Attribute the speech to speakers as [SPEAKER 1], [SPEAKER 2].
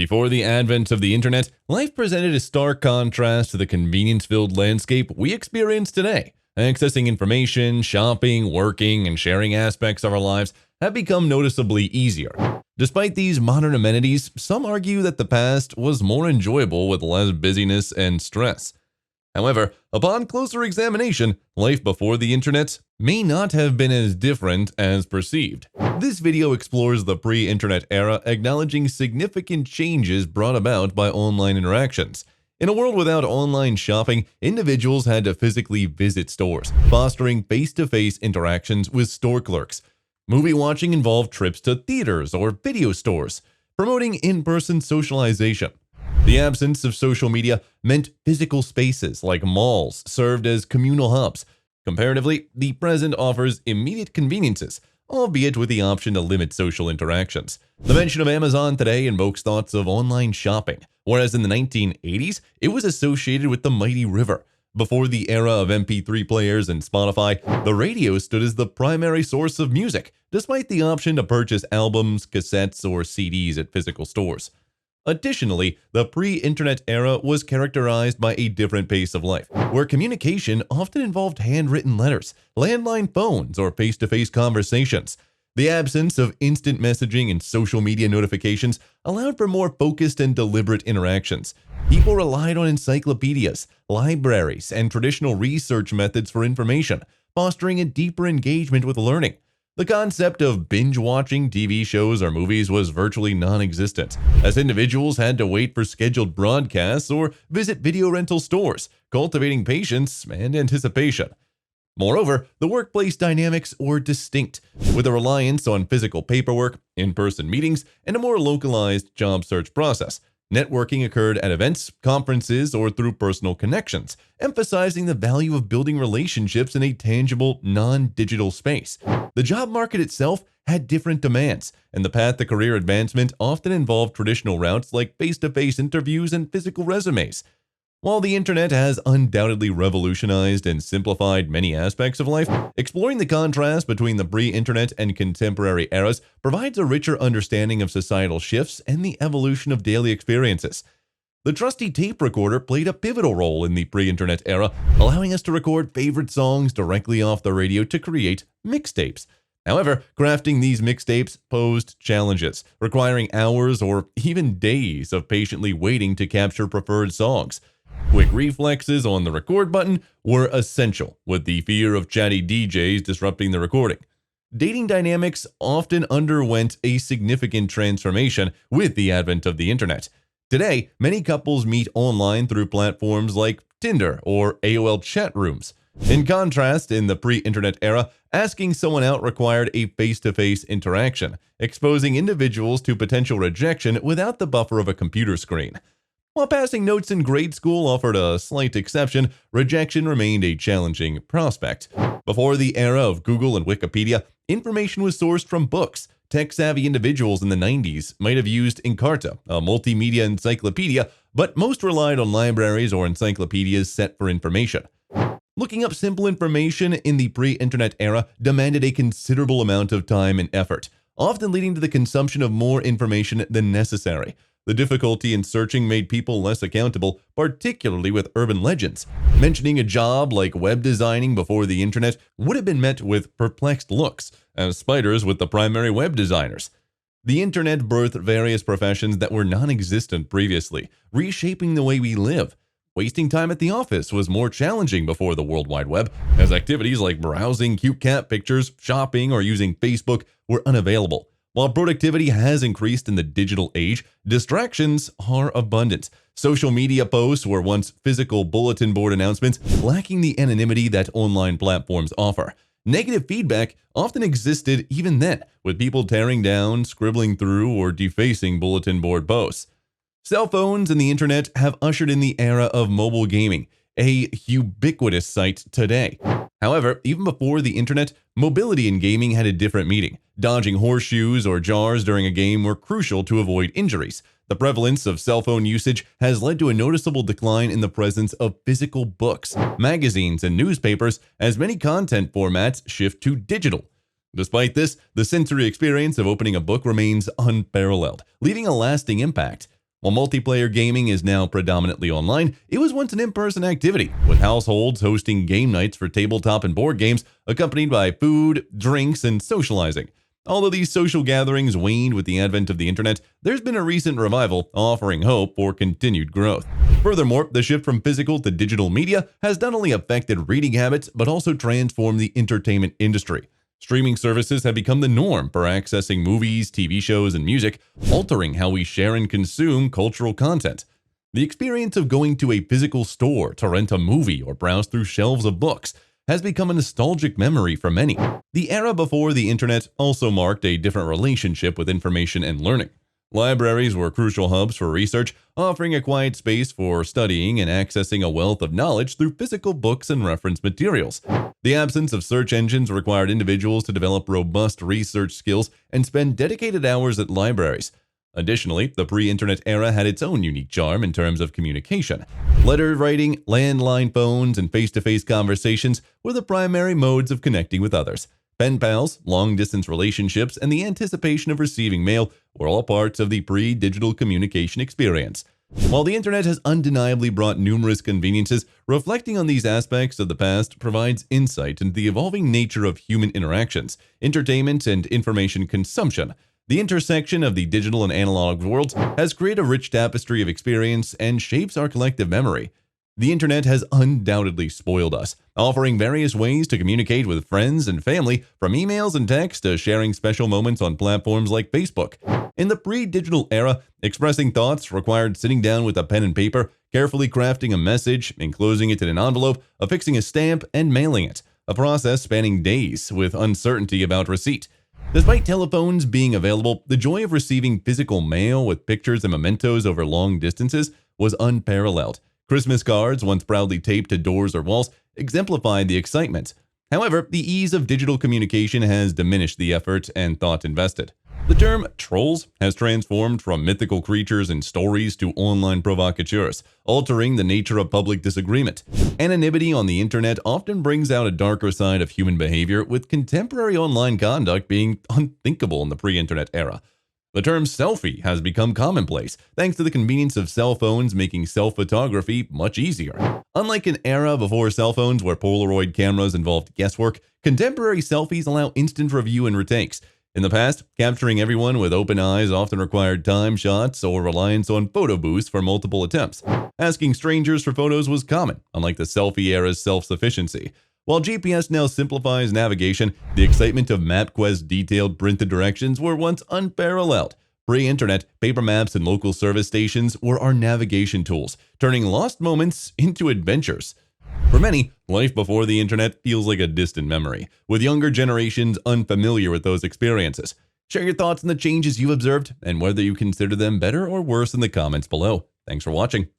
[SPEAKER 1] Before the advent of the internet, life presented a stark contrast to the convenience-filled landscape we experience today. Accessing information, shopping, working, and sharing aspects of our lives have become noticeably easier. Despite these modern amenities, some argue that the past was more enjoyable with less busyness and stress. However, upon closer examination, life before the internet may not have been as different as perceived. This video explores the pre-internet era, acknowledging significant changes brought about by online interactions. In a world without online shopping, individuals had to physically visit stores, fostering face-to-face interactions with store clerks. Movie watching involved trips to theaters or video stores, promoting in-person socialization. The absence of social media meant physical spaces like malls served as communal hubs. Comparatively, the present offers immediate conveniences, albeit with the option to limit social interactions. The mention of Amazon today invokes thoughts of online shopping, whereas in the 1980s, it was associated with the mighty river. Before the era of MP3 players and Spotify, the radio stood as the primary source of music, despite the option to purchase albums, cassettes, or CDs at physical stores. Additionally, the pre-internet era was characterized by a different pace of life, where communication often involved handwritten letters, landline phones, or face-to-face conversations. The absence of instant messaging and social media notifications allowed for more focused and deliberate interactions. People relied on encyclopedias, libraries, and traditional research methods for information, fostering a deeper engagement with learning. The concept of binge-watching TV shows or movies was virtually non-existent, as individuals had to wait for scheduled broadcasts or visit video rental stores, cultivating patience and anticipation. Moreover, the workplace dynamics were distinct, with a reliance on physical paperwork, in-person meetings, and a more localized job search process. Networking occurred at events, conferences, or through personal connections, emphasizing the value of building relationships in a tangible, non-digital space. The job market itself had different demands, and the path to career advancement often involved traditional routes like face-to-face interviews and physical resumes. While the internet has undoubtedly revolutionized and simplified many aspects of life, exploring the contrast between the pre-internet and contemporary eras provides a richer understanding of societal shifts and the evolution of daily experiences. The trusty tape recorder played a pivotal role in the pre-internet era, allowing us to record favorite songs directly off the radio to create mixtapes. However, crafting these mixtapes posed challenges, requiring hours or even days of patiently waiting to capture preferred songs. Quick reflexes on the record button were essential, with the fear of chatty DJs disrupting the recording. Dating dynamics often underwent a significant transformation with the advent of the internet. Today, many couples meet online through platforms like Tinder or AOL chat rooms. In contrast, in the pre-internet era, asking someone out required a face-to-face interaction, exposing individuals to potential rejection without the buffer of a computer screen. While passing notes in grade school offered a slight exception, rejection remained a challenging prospect. Before the era of Google and Wikipedia, information was sourced from books. Tech-savvy individuals in the 90s might have used Encarta, a multimedia encyclopedia, but most relied on libraries or encyclopedias set for information. Looking up simple information in the pre-internet era demanded a considerable amount of time and effort, often leading to the consumption of more information than necessary. The difficulty in searching made people less accountable, particularly with urban legends. Mentioning a job like web designing before the internet would have been met with perplexed looks, as spiders with the primary web designers. The internet birthed various professions that were non-existent previously, reshaping the way we live. Wasting time at the office was more challenging before the World Wide Web, as activities like browsing cute cat pictures, shopping, or using Facebook were unavailable. While productivity has increased in the digital age, distractions are abundant. Social media posts were once physical bulletin board announcements, lacking the anonymity that online platforms offer. Negative feedback often existed even then, with people tearing down, scribbling through, or defacing bulletin board posts. Cell phones and the internet have ushered in the era of mobile gaming, a ubiquitous sight today. However, even before the internet, mobility in gaming had a different meaning. Dodging horseshoes or jars during a game were crucial to avoid injuries. The prevalence of cell phone usage has led to a noticeable decline in the presence of physical books, magazines, and newspapers as many content formats shift to digital. Despite this, the sensory experience of opening a book remains unparalleled, leaving a lasting impact. While multiplayer gaming is now predominantly online, it was once an in-person activity, with households hosting game nights for tabletop and board games, accompanied by food, drinks, and socializing. Although these social gatherings waned with the advent of the internet, there's been a recent revival offering hope for continued growth. Furthermore, the shift from physical to digital media has not only affected reading habits, but also transformed the entertainment industry. Streaming services have become the norm for accessing movies, TV shows, and music, altering how we share and consume cultural content. The experience of going to a physical store to rent a movie or browse through shelves of books has become a nostalgic memory for many. The era before the internet also marked a different relationship with information and learning. Libraries were crucial hubs for research, offering a quiet space for studying and accessing a wealth of knowledge through physical books and reference materials. The absence of search engines required individuals to develop robust research skills and spend dedicated hours at libraries. Additionally, the pre-internet era had its own unique charm in terms of communication. Letter writing, landline phones, and face-to-face conversations were the primary modes of connecting with others. Pen pals, long-distance relationships, and the anticipation of receiving mail were all parts of the pre-digital communication experience. While the internet has undeniably brought numerous conveniences, reflecting on these aspects of the past provides insight into the evolving nature of human interactions, entertainment, and information consumption. The intersection of the digital and analog worlds has created a rich tapestry of experience and shapes our collective memory. The internet has undoubtedly spoiled us, offering various ways to communicate with friends and family, from emails and texts to sharing special moments on platforms like Facebook. In the pre-digital era, expressing thoughts required sitting down with a pen and paper, carefully crafting a message, enclosing it in an envelope, affixing a stamp, and mailing it, a process spanning days with uncertainty about receipt. Despite telephones being available, the joy of receiving physical mail with pictures and mementos over long distances was unparalleled. Christmas cards, once proudly taped to doors or walls, exemplified the excitement. However, the ease of digital communication has diminished the effort and thought invested. The term trolls has transformed from mythical creatures and stories to online provocateurs, altering the nature of public disagreement. Anonymity on the internet often brings out a darker side of human behavior, with contemporary online conduct being unthinkable in the pre-internet era. The term selfie has become commonplace, thanks to the convenience of cell phones making self-photography much easier. Unlike an era before cell phones where Polaroid cameras involved guesswork, contemporary selfies allow instant review and retakes. In the past, capturing everyone with open eyes often required time shots or reliance on photo booths for multiple attempts. Asking strangers for photos was common, unlike the selfie era's self-sufficiency. While GPS now simplifies navigation, the excitement of MapQuest's detailed printed directions were once unparalleled. Pre-internet, paper maps and local service stations were our navigation tools, turning lost moments into adventures. For many, life before the internet feels like a distant memory, with younger generations unfamiliar with those experiences. Share your thoughts on the changes you've observed and whether you consider them better or worse in the comments below. Thanks for watching.